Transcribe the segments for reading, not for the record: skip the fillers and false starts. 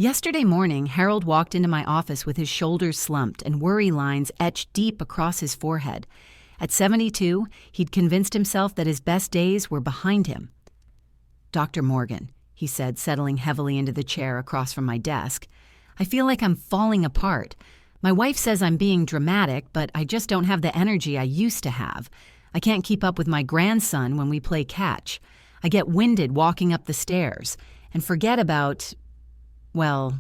Yesterday morning, Harold walked into my office with his shoulders slumped and worry lines etched deep across his forehead. At 72, he'd convinced himself that his best days were behind him. "Dr. Morgan," he said, settling heavily into the chair across from my desk, "I feel like I'm falling apart. My wife says I'm being dramatic, but I just don't have the energy I used to have. I can't keep up with my grandson when we play catch. I get winded walking up the stairs and forget about, well,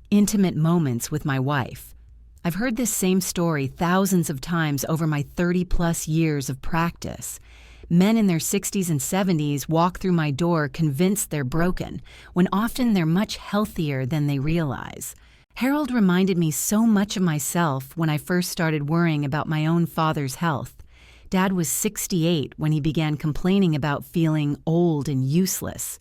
intimate moments with my wife. I've heard this same story thousands of times over my 30-plus years of practice. Men in their 60s and 70s walk through my door convinced they're broken, when often they're much healthier than they realize." Harold reminded me so much of myself when I first started worrying about my own father's health. Dad was 68 when he began complaining about feeling old and useless.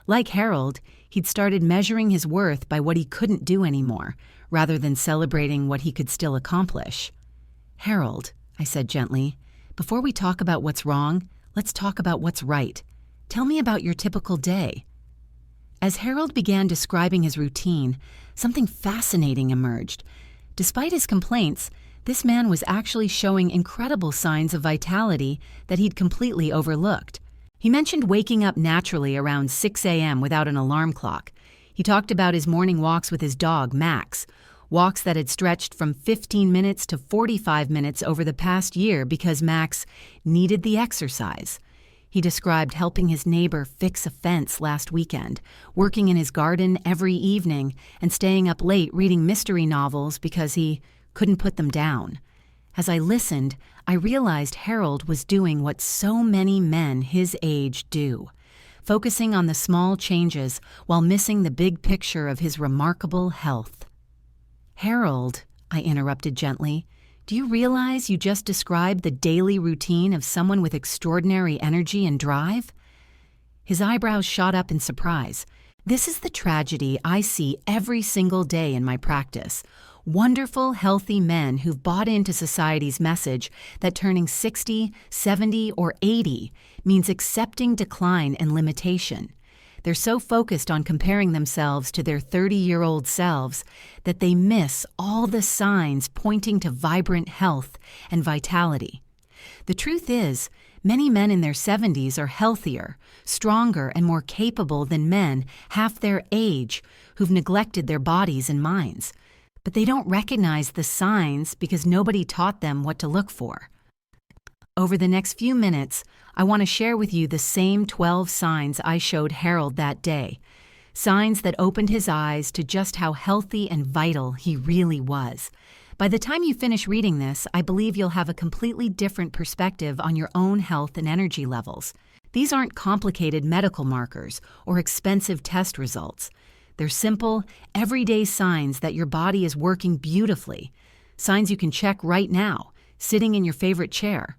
Like Harold, he'd started measuring his worth by what he couldn't do anymore, rather than celebrating what he could still accomplish. "Harold," I said gently, "before we talk about what's wrong, let's talk about what's right. Tell me about your typical day." As Harold began describing his routine, something fascinating emerged. Despite his complaints, this man was actually showing incredible signs of vitality that he'd completely overlooked. He mentioned waking up naturally around 6 a.m. without an alarm clock. He talked about his morning walks with his dog, Max, walks that had stretched from 15 minutes to 45 minutes over the past year because Max needed the exercise. He described helping his neighbor fix a fence last weekend, working in his garden every evening, and staying up late reading mystery novels because he couldn't put them down. As I listened, I realized Harold was doing what so many men his age do, focusing on the small changes while missing the big picture of his remarkable health. "Harold," I interrupted gently, "do you realize you just described the daily routine of someone with extraordinary energy and drive?" His eyebrows shot up in surprise. "This is the tragedy I see every single day in my practice. Wonderful, healthy men who've bought into society's message that turning 60, 70, or 80 means accepting decline and limitation. They're so focused on comparing themselves to their 30-year-old selves that they miss all the signs pointing to vibrant health and vitality. The truth is, many men in their 70s are healthier, stronger, and more capable than men half their age who've neglected their bodies and minds. But they don't recognize the signs because nobody taught them what to look for. Over the next few minutes, I want to share with you the same 12 signs I showed Harold that day, signs that opened his eyes to just how healthy and vital he really was. By the time you finish reading this, I believe you'll have a completely different perspective on your own health and energy levels. These aren't complicated medical markers or expensive test results. They're simple, everyday signs that your body is working beautifully, signs you can check right now, sitting in your favorite chair.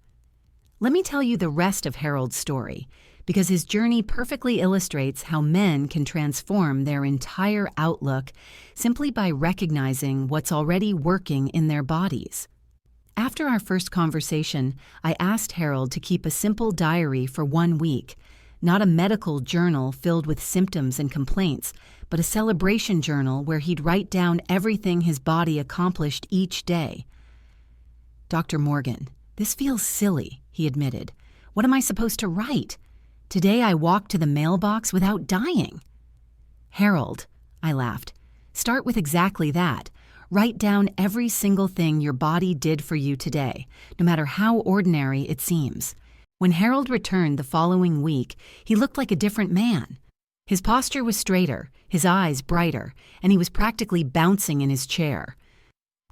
Let me tell you the rest of Harold's story, because his journey perfectly illustrates how men can transform their entire outlook simply by recognizing what's already working in their bodies. After our first conversation, I asked Harold to keep a simple diary for 1 week, not a medical journal filled with symptoms and complaints, but a celebration journal where he'd write down everything his body accomplished each day. "Dr. Morgan, this feels silly," he admitted. "What am I supposed to write? Today I walked to the mailbox without dying." "Harold," I laughed, "start with exactly that. Write down every single thing your body did for you today, no matter how ordinary it seems." When Harold returned the following week, he looked like a different man. His posture was straighter, his eyes brighter, and he was practically bouncing in his chair.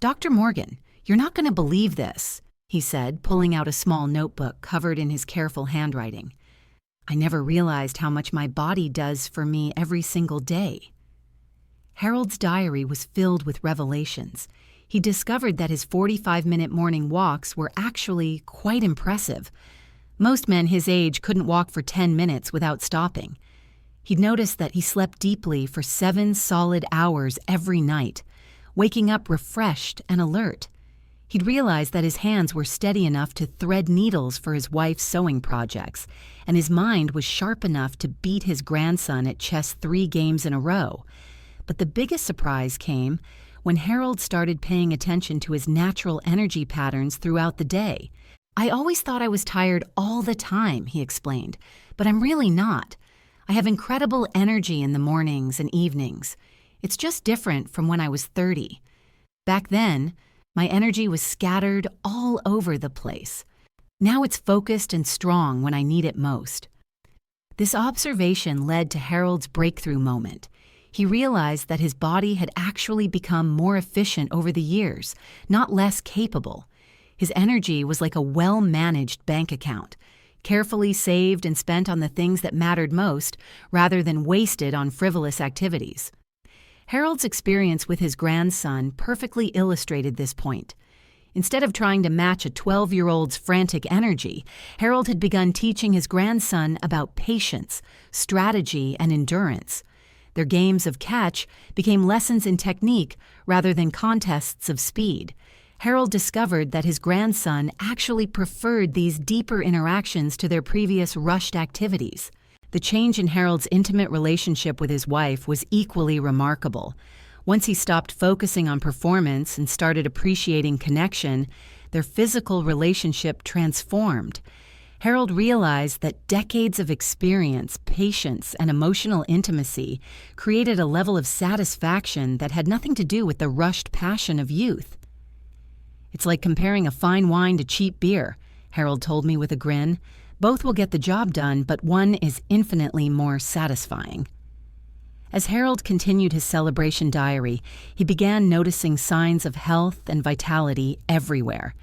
"Dr. Morgan, you're not going to believe this," he said, pulling out a small notebook covered in his careful handwriting. "I never realized how much my body does for me every single day." Harold's diary was filled with revelations. He discovered that his 45-minute morning walks were actually quite impressive. Most men his age couldn't walk for 10 minutes without stopping. He'd noticed that he slept deeply for 7 solid hours every night, waking up refreshed and alert. He'd realized that his hands were steady enough to thread needles for his wife's sewing projects, and his mind was sharp enough to beat his grandson at chess 3 games in a row. But the biggest surprise came when Harold started paying attention to his natural energy patterns throughout the day. "I always thought I was tired all the time," he explained, "but I'm really not. I have incredible energy in the mornings and evenings. It's just different from when I was 30. Back then, my energy was scattered all over the place. Now it's focused and strong when I need it most." This observation led to Harold's breakthrough moment. He realized that his body had actually become more efficient over the years, not less capable. His energy was like a well-managed bank account, carefully saved and spent on the things that mattered most, rather than wasted on frivolous activities. Harold's experience with his grandson perfectly illustrated this point. Instead of trying to match a 12-year-old's frantic energy, Harold had begun teaching his grandson about patience, strategy, and endurance. Their games of catch became lessons in technique rather than contests of speed. Harold discovered that his grandson actually preferred these deeper interactions to their previous rushed activities. The change in Harold's intimate relationship with his wife was equally remarkable. Once he stopped focusing on performance and started appreciating connection, their physical relationship transformed. Harold realized that decades of experience, patience, and emotional intimacy created a level of satisfaction that had nothing to do with the rushed passion of youth. "It's like comparing a fine wine to cheap beer," Harold told me with a grin. "Both will get the job done, but one is infinitely more satisfying." As Harold continued his celebration diary, he began noticing signs of health and vitality everywhere.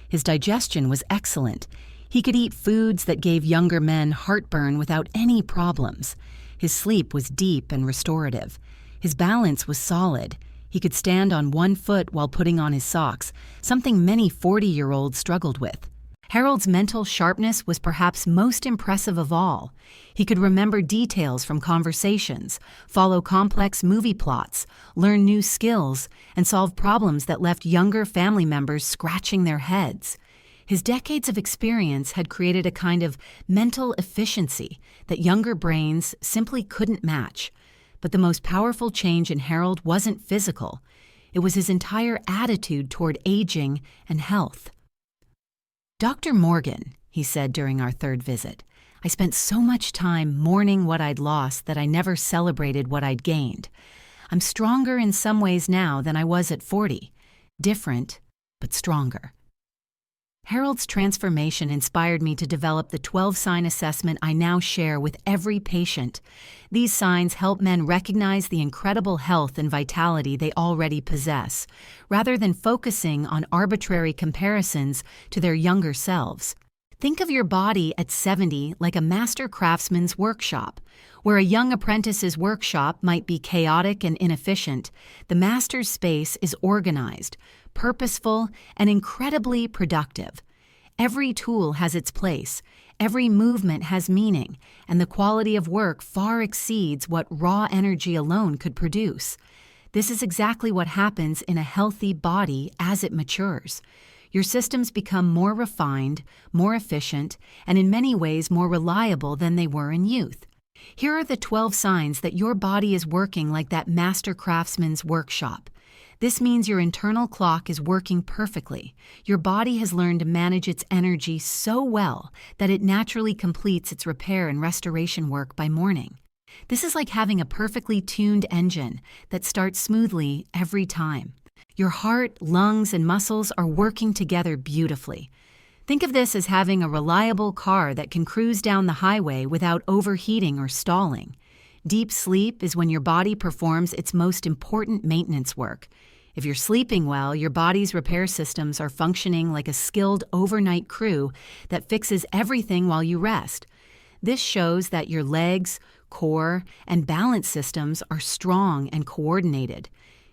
His digestion was excellent. He could eat foods that gave younger men heartburn without any problems. His sleep was deep and restorative. His balance was solid. He could stand on one foot while putting on his socks, something many 40-year-olds struggled with. Harold's mental sharpness was perhaps most impressive of all. He could remember details from conversations, follow complex movie plots, learn new skills, and solve problems that left younger family members scratching their heads. His decades of experience had created a kind of mental efficiency that younger brains simply couldn't match. But the most powerful change in Harold wasn't physical. It was his entire attitude toward aging and health. "Dr. Morgan," he said during our third visit, "I spent so much time mourning what I'd lost that I never celebrated what I'd gained. I'm stronger in some ways now than I was at 40. Different, but stronger." Harold's transformation inspired me to develop the 12-sign assessment I now share with every patient. These signs help men recognize the incredible health and vitality they already possess, rather than focusing on arbitrary comparisons to their younger selves. Think of your body at 70 like a master craftsman's workshop. Where a young apprentice's workshop might be chaotic and inefficient, the master's space is organized, purposeful, and incredibly productive. Every tool has its place, every movement has meaning, and the quality of work far exceeds what raw energy alone could produce. This is exactly what happens in a healthy body as it matures. Your systems become more refined, more efficient, and in many ways more reliable than they were in youth. Here are the 12 signs that your body is working like that master craftsman's workshop. This means your internal clock is working perfectly. Your body has learned to manage its energy so well that it naturally completes its repair and restoration work by morning. This is like having a perfectly tuned engine that starts smoothly every time. Your heart, lungs, and muscles are working together beautifully. Think of this as having a reliable car that can cruise down the highway without overheating or stalling. Deep sleep is when your body performs its most important maintenance work. If you're sleeping well, your body's repair systems are functioning like a skilled overnight crew that fixes everything while you rest. This shows that your legs, core, and balance systems are strong and coordinated.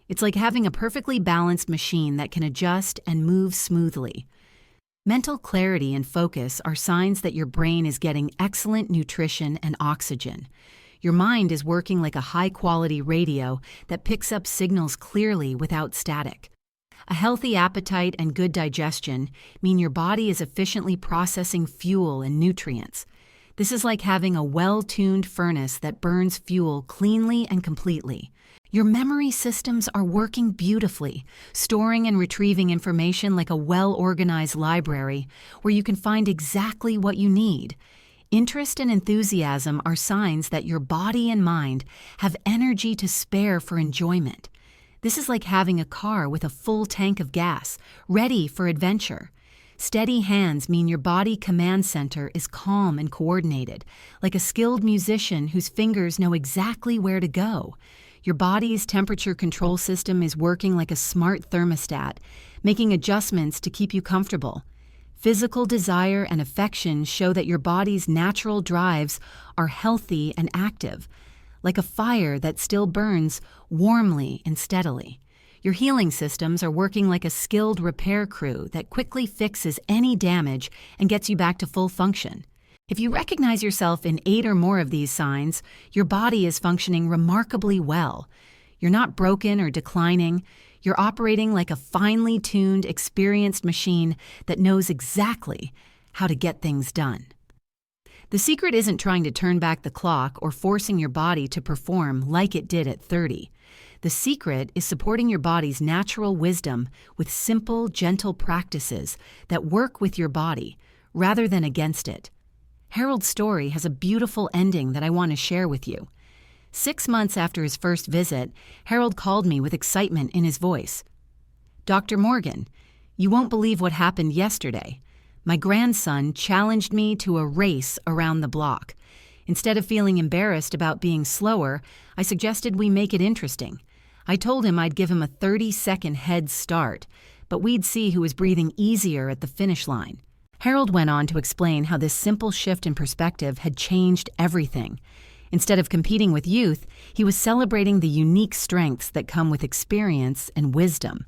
It's like having a perfectly balanced machine that can adjust and move smoothly. Mental clarity and focus are signs that your brain is getting excellent nutrition and oxygen. Your mind is working like a high-quality radio that picks up signals clearly without static. A healthy appetite and good digestion mean your body is efficiently processing fuel and nutrients. This is like having a well-tuned furnace that burns fuel cleanly and completely. Your memory systems are working beautifully, storing and retrieving information like a well-organized library where you can find exactly what you need. Interest and enthusiasm are signs that your body and mind have energy to spare for enjoyment. This is like having a car with a full tank of gas, ready for adventure. Steady hands mean your body command center is calm and coordinated, like a skilled musician whose fingers know exactly where to go. Your body's temperature control system is working like a smart thermostat, making adjustments to keep you comfortable. Physical desire and affection show that your body's natural drives are healthy and active, like a fire that still burns warmly and steadily. Your healing systems are working like a skilled repair crew that quickly fixes any damage and gets you back to full function. If you recognize yourself in 8 or more of these signs, your body is functioning remarkably well. You're not broken or declining. You're operating like a finely tuned, experienced machine that knows exactly how to get things done. The secret isn't trying to turn back the clock or forcing your body to perform like it did at 30. The secret is supporting your body's natural wisdom with simple, gentle practices that work with your body rather than against it. Harold's story has a beautiful ending that I want to share with you. 6 months after his first visit, Harold called me with excitement in his voice. "Dr. Morgan, you won't believe what happened yesterday. My grandson challenged me to a race around the block. Instead of feeling embarrassed about being slower, I suggested we make it interesting. I told him I'd give him a 30-second head start, but we'd see who was breathing easier at the finish line." Harold went on to explain how this simple shift in perspective had changed everything. Instead of competing with youth, he was celebrating the unique strengths that come with experience and wisdom.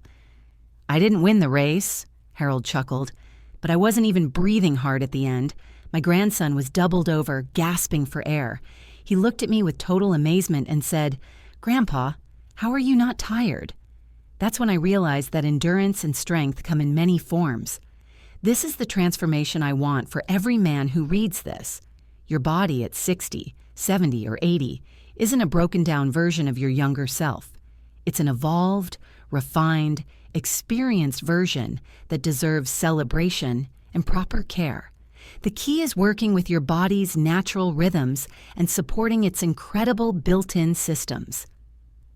"I didn't win the race," Harold chuckled, "but I wasn't even breathing hard at the end. My grandson was doubled over, gasping for air. He looked at me with total amazement and said, 'Grandpa, how are you not tired?' That's when I realized that endurance and strength come in many forms. This is the transformation I want for every man who reads this. Your body at 60, 70, or 80 isn't a broken-down version of your younger self. It's an evolved, refined, experienced version that deserves celebration and proper care. The key is working with your body's natural rhythms and supporting its incredible built-in systems.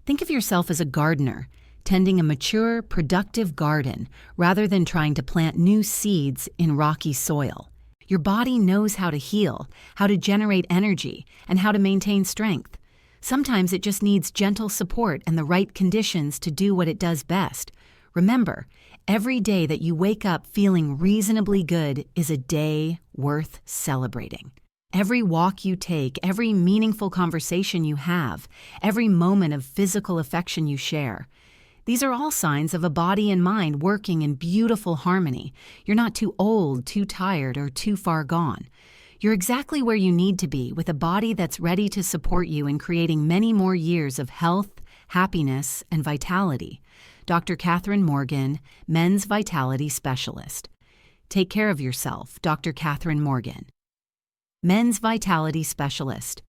Think of yourself as a gardener, tending a mature, productive garden rather than trying to plant new seeds in rocky soil. Your body knows how to heal, how to generate energy, and how to maintain strength. Sometimes it just needs gentle support and the right conditions to do what it does best. Remember, every day that you wake up feeling reasonably good is a day worth celebrating. Every walk you take, every meaningful conversation you have, every moment of physical affection you share, these are all signs of a body and mind working in beautiful harmony. You're not too old, too tired, or too far gone. You're exactly where you need to be with a body that's ready to support you in creating many more years of health, happiness, and vitality. Dr. Catherine Morgan, Men's Vitality Specialist. Take care of yourself, Dr. Catherine Morgan. Men's Vitality Specialist.